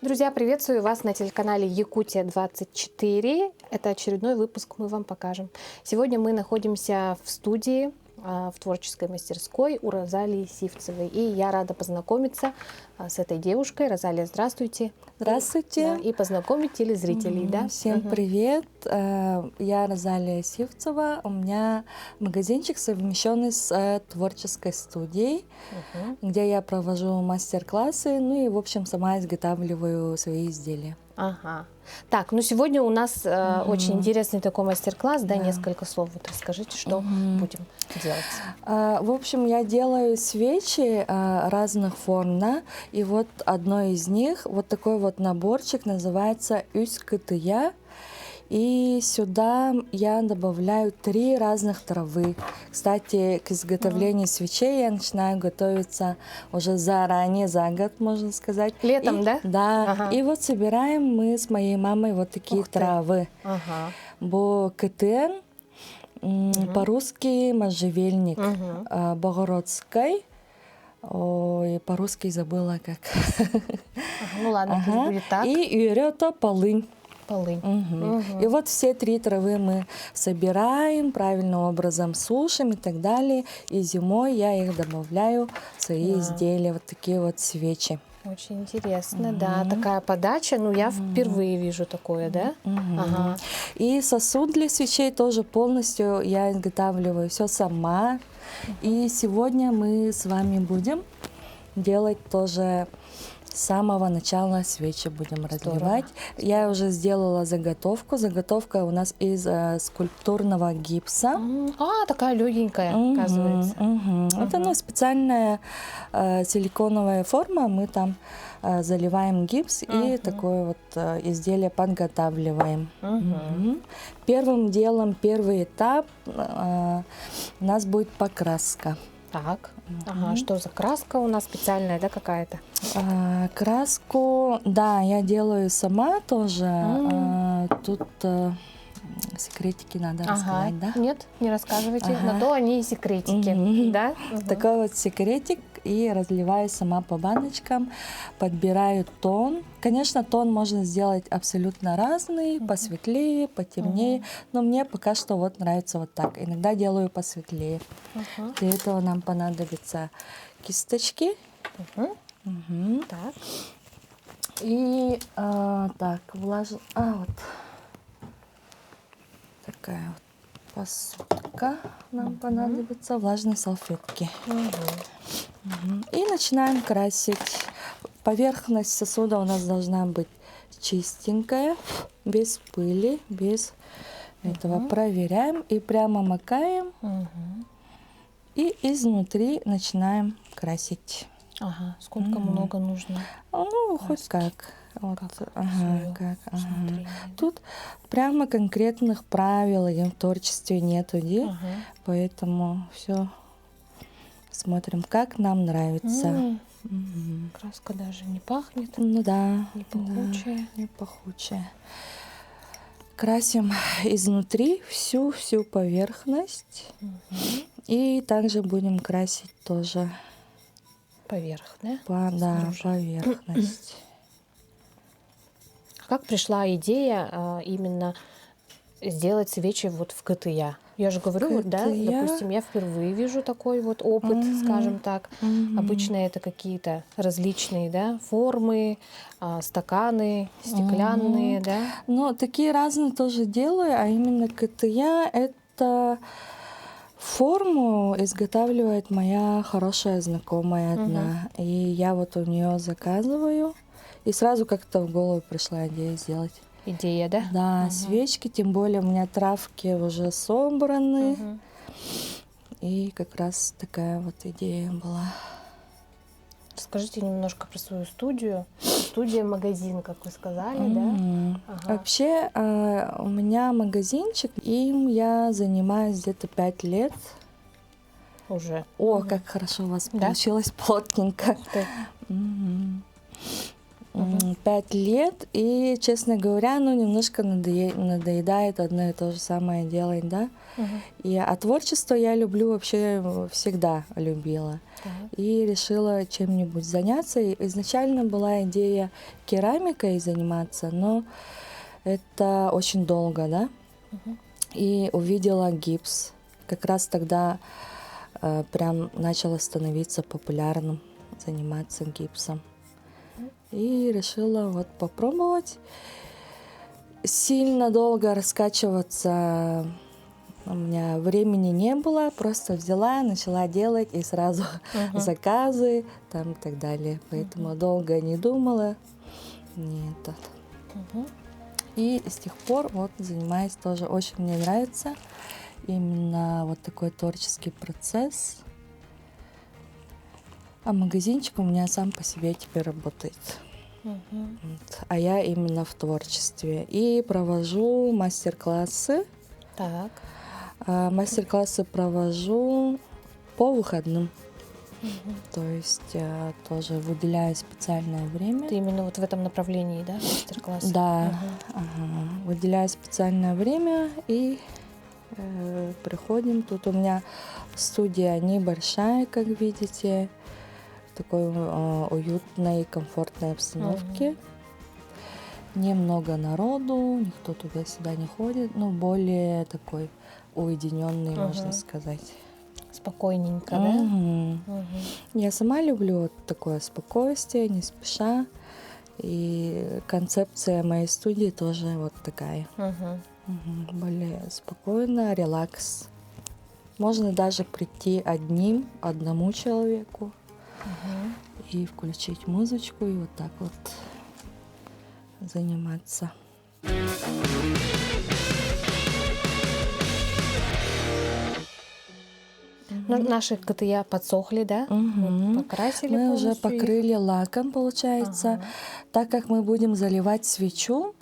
Друзья, приветствую вас на телеканале Якутия-24. Это очередной выпуск «Мы вам покажем». Сегодня мы находимся в студии, в творческой мастерской у Розалии Сивцевой. И я рада познакомиться с этой девушкой. Розалия, здравствуйте. Здравствуйте. И познакомить телезрителей. Да? Всем привет. Я Розалия Сивцева. У меня магазинчик, совмещенный с творческой студией, где я провожу мастер-классы, ну и, в общем, сама изготавливаю свои изделия. Ага. Так, ну сегодня у нас очень интересный такой мастер-класс, да, несколько слов. Вот расскажите, что будем делать. В общем, я делаю свечи разных форм, да, и вот одно из них, вот такой вот наборчик, называется «Üskütüya». И сюда я добавляю 3 разных травы. Кстати, к изготовлению свечей я начинаю готовиться уже заранее, за год, можно сказать. Летом, да? Да. Ага. И вот собираем мы с моей мамой вот такие травы. Ага. Бо-кетен, по-русски можжевельник, богородской. Ой, по-русски забыла как. Ну ладно, пусть будет так. И юрета полынь. Полынь. И вот все 3 травы мы собираем, правильным образом сушим и так далее. И зимой я их добавляю в свои изделия, вот такие вот свечи. Очень интересно, да, такая подача. Ну, я впервые вижу такое, да? Ага. И сосуд для свечей тоже полностью я изготавливаю все сама. И сегодня мы с вами будем делать тоже с самого начала свечи будем разливать. Я уже сделала заготовку. Заготовка у нас из скульптурного гипса. Такая легенькая, оказывается. Это специальная силиконовая форма. Мы там заливаем гипс и такое вот изделие подготавливаем. Первым делом, первый этап у нас будет покраска. Так, что за краска у нас специальная, да, какая-то? Краску, да, я делаю сама тоже. Тут секретики надо рассказать, да? Нет, не рассказывайте, на то они и секретики, да? Такой вот секретик, и разливаю сама по баночкам, подбираю тон. Конечно, тон можно сделать абсолютно разный, посветлее, потемнее, но мне пока что вот нравится вот так. Иногда делаю посветлее. Для этого нам понадобятся кисточки. Так. И так, вот такая вот посудка нам понадобится, влажные салфетки. И начинаем красить. Поверхность сосуда у нас должна быть чистенькая, без пыли, без этого. Проверяем и прямо макаем. И изнутри начинаем красить. Сколько много нужно? Ну, хоть как. Вот. Тут прямо конкретных правил в творчестве нету, поэтому все смотрим, как нам нравится. Краска даже не пахнет. Ну да. Не пахучая. Да, не пахучая. Красим изнутри всю поверхность. И также будем красить тоже поверх, да? Поверхность. Как пришла идея именно сделать свечи вот в КТЯ? Я же говорю, вот, да, допустим, я впервые вижу такой вот опыт, скажем так. Обычно это какие-то различные, да, формы, стаканы, стеклянные, да? Но такие разные тоже делаю, а именно КТЯ это форму изготавливает моя хорошая знакомая одна. И я вот у нее заказываю. И сразу как-то в голову пришла идея сделать. Идея, да? Да, свечки, тем более у меня травки уже собраны. И как раз такая вот идея была. Расскажите немножко про свою студию. Студия-магазин, как вы сказали, да? Вообще у меня магазинчик, им я занимаюсь где-то 5 лет. Уже. О, как хорошо у вас получилось, плотненько. 5 лет, и, честно говоря, ну, немножко надоедает одно и то же самое делать, да. А творчество я люблю вообще, всегда любила. И решила чем-нибудь заняться. И изначально была идея керамикой заниматься, но это очень долго, да. И увидела гипс. Как раз тогда прям начало становиться популярным заниматься гипсом. И решила вот попробовать. Сильно долго раскачиваться у меня времени не было. Просто взяла, начала делать и сразу заказы там и так далее. Поэтому долго не думала. Нет. И с тех пор вот занимаюсь тоже. Очень мне нравится именно вот такой творческий процесс. А магазинчик у меня сам по себе теперь работает. Вот. А я именно в творчестве. И провожу мастер-классы. Так. Мастер-классы провожу по выходным. То есть тоже выделяю специальное время. Ты именно вот в этом направлении, да, мастер-класс? Да, выделяю специальное время и приходим. Тут у меня студия небольшая, как видите, в такой уютной, комфортной обстановке. Немного народу, никто туда-сюда не ходит, но более такой уединенный, можно сказать. Спокойненько, да? Я сама люблю вот такое спокойствие, не спеша. И концепция моей студии тоже вот такая. Более спокойно, релакс. Можно даже прийти одному человеку и включить музычку и вот так вот заниматься. Ну, наши КТЯ подсохли, да? Мы покрасили Мы уже полностью их. покрыли лаком, получается. Так как мы будем заливать свечу,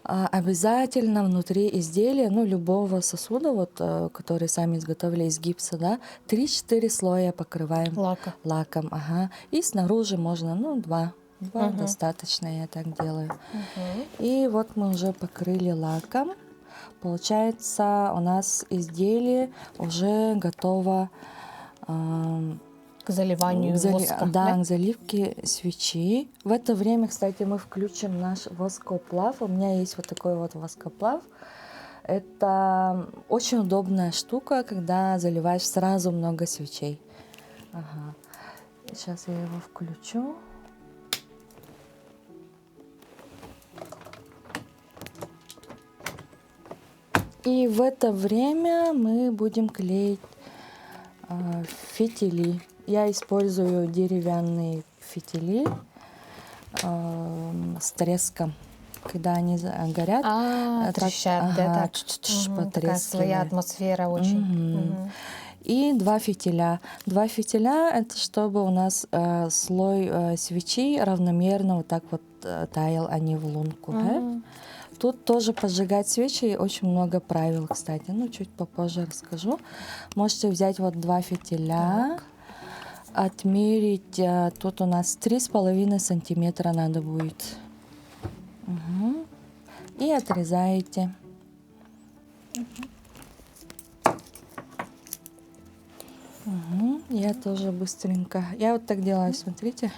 обязательно внутри изделия, ну, любого сосуда, вот, который сами изготовили из гипса, да, 3-4 слоя покрываем лаком. И снаружи можно, ну, 2 достаточно, я так делаю. И вот мы уже покрыли лаком. Получается, у нас изделие уже готово к заливанию воска. Да, к заливке свечи. В это время, кстати, мы включим наш воскоплав. У меня есть вот такой вот воскоплав. Это очень удобная штука, когда заливаешь сразу много свечей. Сейчас я его включу. И в это время мы будем клеить фитили. Я использую деревянные фитили с треском. Когда они горят, трещат, да, так. Такая своя атмосфера очень. И 2 фитиля. 2 фитиля — это чтобы у нас слой свечи равномерно вот так вот таял, а не в лунку. Да? Тут тоже поджигать свечи очень много правил, кстати. Ну, чуть попозже расскажу. Можете взять вот 2 фитиля, отмерить. Тут у нас 3,5 сантиметра надо будет. И отрезаете. Я тоже быстренько. Я вот так делаю, смотрите.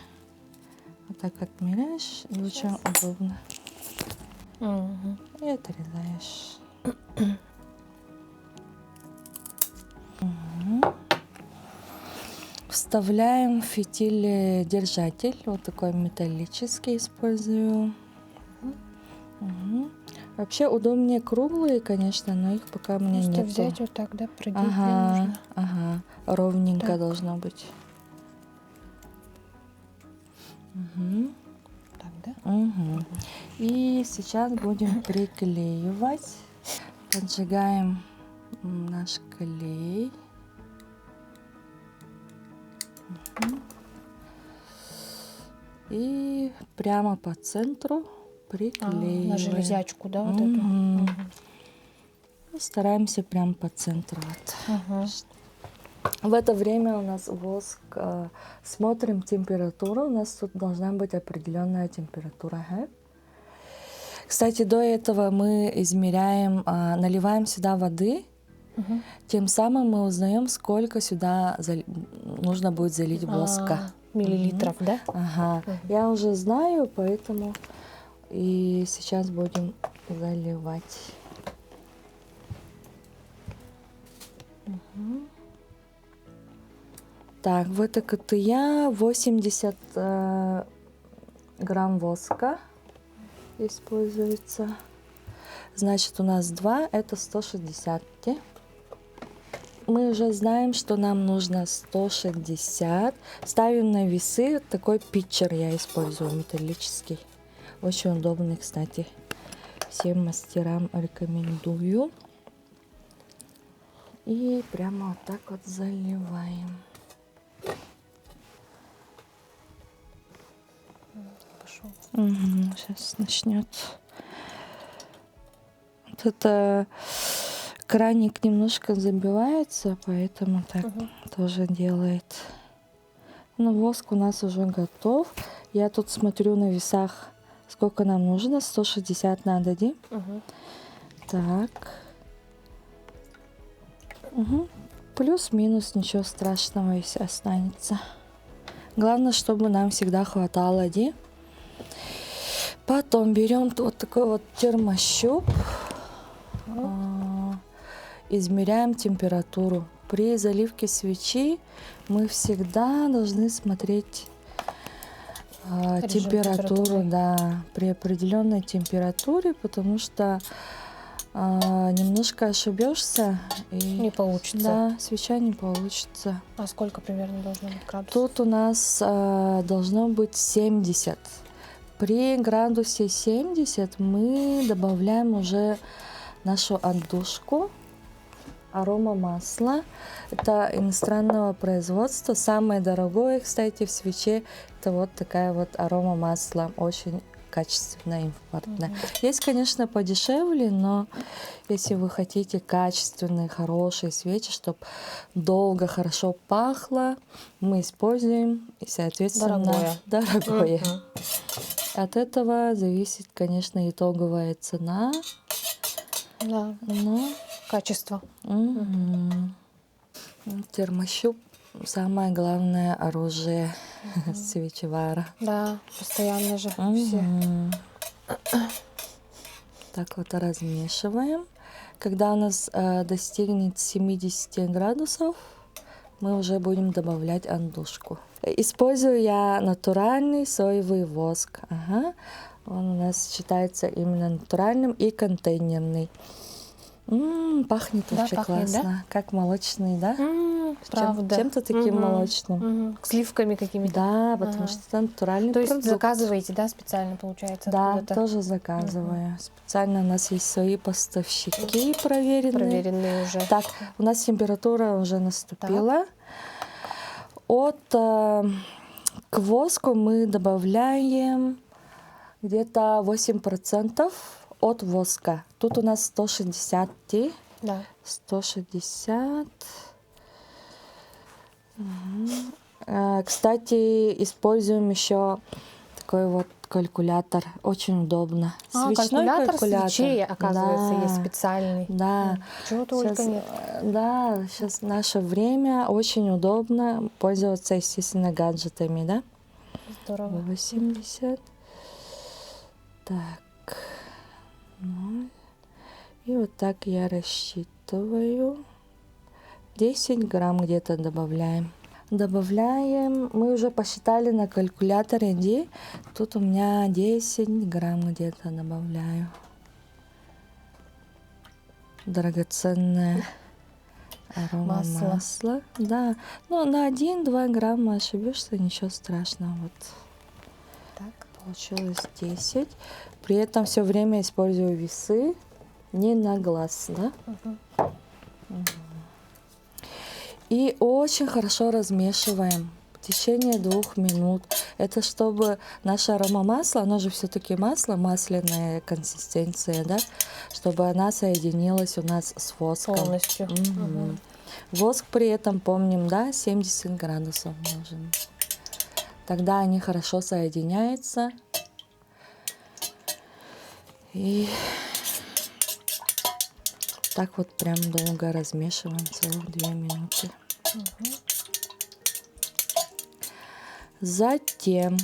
Вот так отмеряешь, и очень удобно. И отрезаешь. Вставляем фитиль держатель, вот такой металлический использую. Вообще удобнее круглые, конечно, но их пока у меня нет. Просто взять вот так, да, продеть нужно. Ровненько так. должно быть. Так, да? И сейчас будем приклеивать. Поджигаем наш клей. И прямо по центру приклеиваем. На железячку, да, вот эту? Стараемся прямо по центру. Вот. В это время у нас воск, смотрим температуру, у нас тут должна быть определенная температура. Кстати, до этого мы измеряем, наливаем сюда воды, тем самым мы узнаем, сколько сюда нужно будет залить воска. Миллилитров, да? Ага, я уже знаю, поэтому и сейчас будем заливать. Так, в это КТЯ 80 грамм воска используется. Значит, у нас 2, это 160. Мы уже знаем, что нам нужно 160. Ставим на весы. Такой питчер я использую, металлический. Очень удобный, кстати. Всем мастерам рекомендую. И прямо вот так вот заливаем. Пошел. Сейчас начнет. Вот это краник немножко забивается, поэтому так тоже делает. Но воск у нас уже готов. Я тут смотрю на весах, сколько нам нужно. 160 надо, да? Так. Плюс-минус, ничего страшного, если останется. Главное, чтобы нам всегда хватало, да? Потом берем вот такой вот термощуп. Измеряем температуру. При заливке свечи мы всегда должны смотреть температуру, да, при определенной температуре, потому что немножко ошибешься и не получится. Да, свеча не получится. А сколько примерно должно быть градусов? Тут у нас должно быть 70. При градусе 70 мы добавляем уже нашу отдушку, арома масла. Это иностранного производства. Самое дорогое, кстати, в свече, это вот такая вот арома масла. Очень качественная, импортная. Есть, конечно, подешевле, но если вы хотите качественные, хорошие свечи, чтобы долго хорошо пахло, мы используем, и, соответственно, дорогое. От этого зависит, конечно, итоговая цена. Да. Но качество. Термощуп — самое главное оружие свечевара. Да, постоянно же все. Так вот размешиваем. Когда у нас достигнет 70 градусов, мы уже будем добавлять отдушку. Использую я натуральный соевый воск. Он у нас считается именно натуральным и контейнерный. Пахнет вообще классно. Да? Как молочный, да? Правда. Чем-то таким молочным. Сливками какими-то. Да, потому что это натуральный продукт. То есть заказываете, да, специально, получается? Да, тоже заказываю. Специально у нас есть свои поставщики проверенные. Проверенные уже. Так, у нас температура уже наступила. К воску мы добавляем где-то 8% от воска. Тут у нас 160. Да. 160. Кстати, используем еще такой вот калькулятор. Очень удобно. Свечной калькулятор свечей, оказывается, есть специальный. Да. Чего только нет. Да, сейчас в наше время очень удобно пользоваться, естественно, гаджетами, да? Здорово. 80. Так. И вот так я рассчитываю. 10 грамм где-то добавляем. Мы уже посчитали на калькуляторе, где тут у меня 10 грамм где-то добавляю. Драгоценное арома масла. Да, ну на 1-2 грамма ошибешься, ничего страшного. Вот. Так, получилось 10. При этом все время использую весы, не на глаз, да? И очень хорошо размешиваем в течение 2 минут. Это чтобы наше аромамасло, оно же все-таки масло, масляная консистенция, да, чтобы она соединилась у нас с воском. Полностью. Воск при этом, помним, да, 70 градусов нужен. Тогда они хорошо соединяются. И так вот прям долго размешиваем, целых 2 минуты. Затем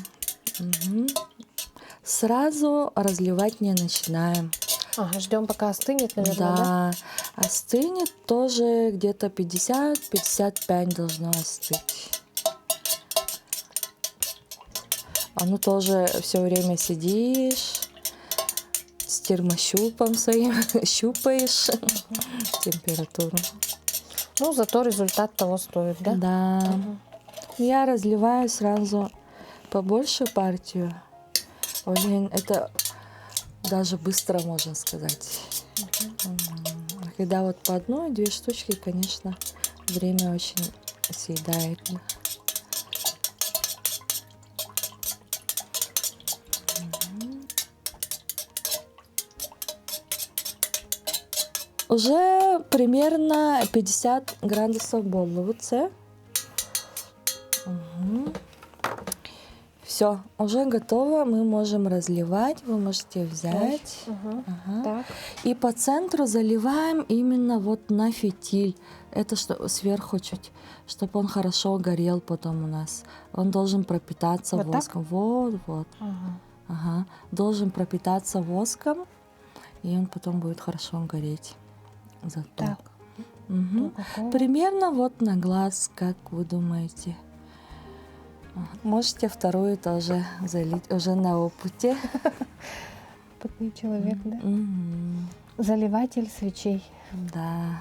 сразу разливать не начинаем. Ага, ждем, пока остынет, наверное, да? Да, остынет тоже где-то 50-55 должно остыть. Ну тоже все время сидишь, с термощупом своим щупаешь температуру. Ну, зато результат того стоит, да? Да. Я разливаю сразу побольше партию. Очень это даже быстро, можно сказать. Когда вот по 1-2 штучки, конечно, время очень съедает. Уже примерно 50 градусов болуться. Все, уже готово. Мы можем разливать. Вы можете взять. Так. И по центру заливаем именно вот на фитиль. Это что сверху чуть, чтобы он хорошо горел потом у нас. Он должен пропитаться Вот воском. Вот. Ага. Должен пропитаться воском, и он потом будет хорошо гореть. Зато. Так. Примерно вот на глаз, как вы думаете. Можете вторую тоже залить уже на опыте. Опытный человек, да? Заливатель свечей. Да.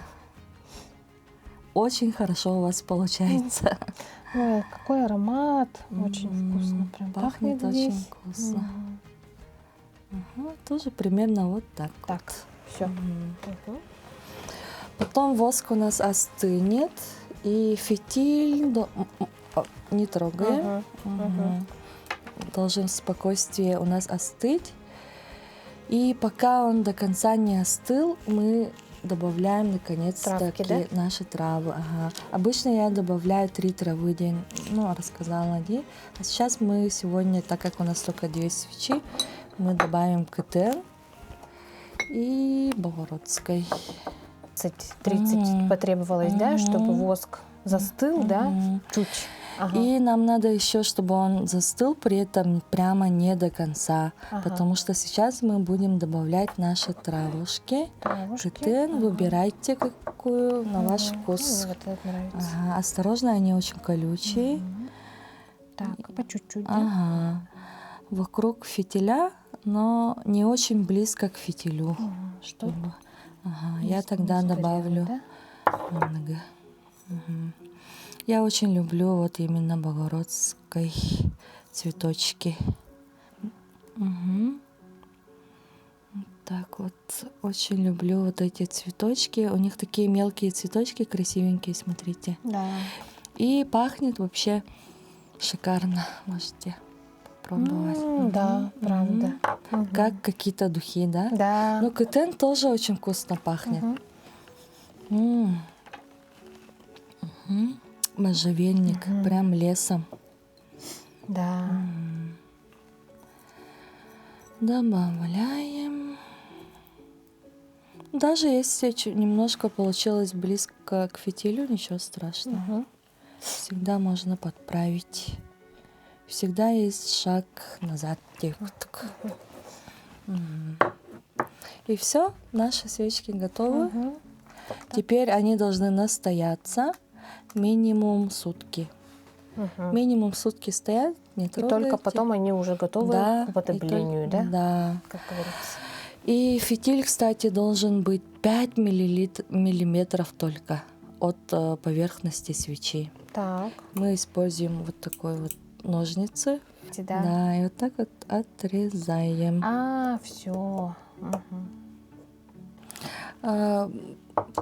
Очень хорошо у вас получается. Ой, какой аромат. Очень вкусно. Прям Пахнет здесь. очень вкусно. Тоже примерно вот так. Так, все. Потом воск у нас остынет. И фитиль не трогаем. Должен в спокойствии у нас остыть. И пока он до конца не остыл, мы добавляем наконец-таки да? наши травы. Обычно я добавляю 3 травы в день. Ну, рассказала один. А сейчас мы сегодня, так как у нас только 2 свечи, мы добавим КТН и Богородской. 30 потребовалось, да, чтобы воск застыл, да, чуть. И нам надо еще, чтобы он застыл, при этом прямо не до конца, потому что сейчас мы будем добавлять наши травушки. КТН выбирайте какую на ваш вкус. Вот это нравится. Осторожно, они очень колючие. Так, по чуть-чуть. Да? Вокруг фитиля, но не очень близко к фитилю. Чтобы... Я тогда добавлю немного. Я очень люблю вот именно богородской цветочки. Так вот, очень люблю вот эти цветочки. У них такие мелкие цветочки красивенькие, смотрите. Да. И пахнет вообще шикарно. Можете попробовать. Да, правда. Как какие-то духи, да? Да. Но КТН тоже очень вкусно пахнет. Можжевельник, прям лесом. Да. Добавляем. Даже если немножко получилось близко к фитилю, ничего страшного. Всегда можно подправить. Всегда есть шаг назад. И все, наши свечки готовы. Теперь они должны настояться минимум сутки. Минимум сутки стоят, не трогайте. И только потом они уже готовы к употреблению, да? Да. Как говорится. И фитиль, кстати, должен быть 5 миллиметров только от поверхности свечи. Так. Мы используем вот такой вот ножницы. Да, и вот так вот отрезаем. Все.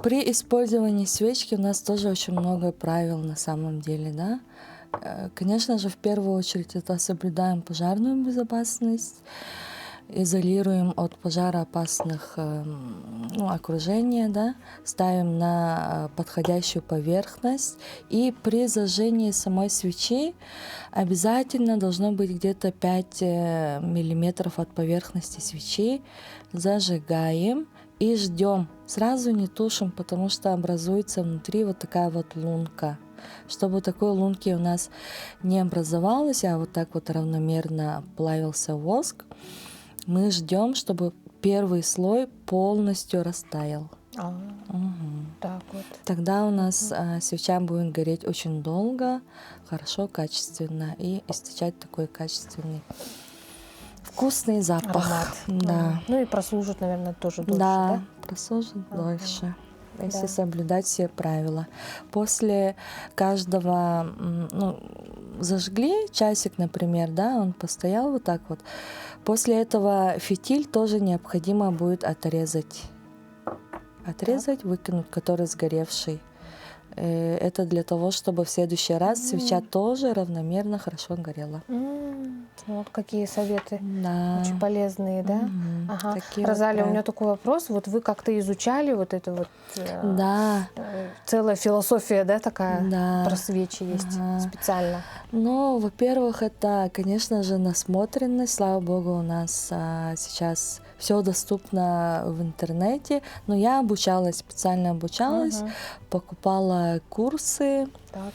При использовании свечки у нас тоже очень много правил на самом деле, да. Конечно же, в первую очередь это соблюдаем пожарную безопасность. изолируем от пожароопасных окружения, да, ставим на подходящую поверхность. И при зажжении самой свечи обязательно должно быть где-то 5 миллиметров от поверхности свечи. Зажигаем и ждем. Сразу не тушим, потому что образуется внутри вот такая вот лунка. Чтобы такой лунки у нас не образовалось, а вот так вот равномерно плавился воск, мы ждем, чтобы первый слой полностью растаял. Так вот. Тогда у нас свеча будет гореть очень долго, хорошо, качественно и источать такой качественный вкусный запах. Аромат. Да. Ну и прослужит, наверное, тоже дольше, Да, да? прослужит дольше, если Да. соблюдать все правила. После каждого, зажгли часик, например, да, он постоял вот так вот. После этого фитиль тоже необходимо будет отрезать. Выкинуть, который сгоревший. Это для того, чтобы в следующий раз свеча тоже равномерно хорошо горела. Вот какие советы. Да. Очень полезные, да? Ага. Такие вот Розалия, у прям. меня такой вопрос. Вот вы как-то изучали вот это вот... Да. Целая философия, да, такая Да. про свечи есть специально. Ну, во-первых, это, конечно же, насмотренность. Слава богу, у нас сейчас все доступно в интернете. Но я специально обучалась, покупала курсы Так.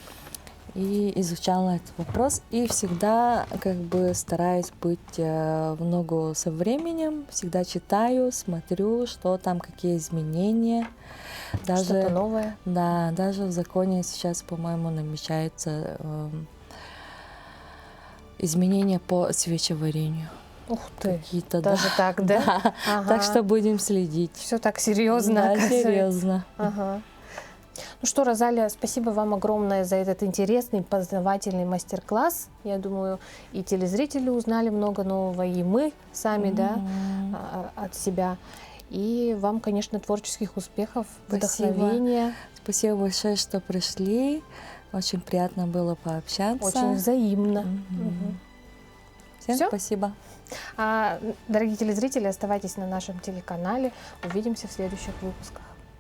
и изучала этот вопрос. И всегда как бы стараюсь быть в ногу со временем. Всегда читаю, смотрю, что там, какие изменения. Что-то новое. Да, даже в законе сейчас, по-моему, намечается изменения по свечеварению. Ух ты. Какие-то, Даже так, да? Да. Ага. Так что будем следить. Все так серьезно. Да, оказывается. серьезно. Ага. Ну что, Розалия, спасибо вам огромное за этот интересный, познавательный мастер-класс. Я думаю, и телезрители узнали много нового, и мы сами, да, от себя. И вам, конечно, творческих успехов, Спасибо. вдохновения. Спасибо большое, что пришли. Очень приятно было пообщаться. Очень взаимно. Всем Всё? спасибо. Дорогие телезрители, оставайтесь на нашем телеканале. Увидимся в следующих выпусках.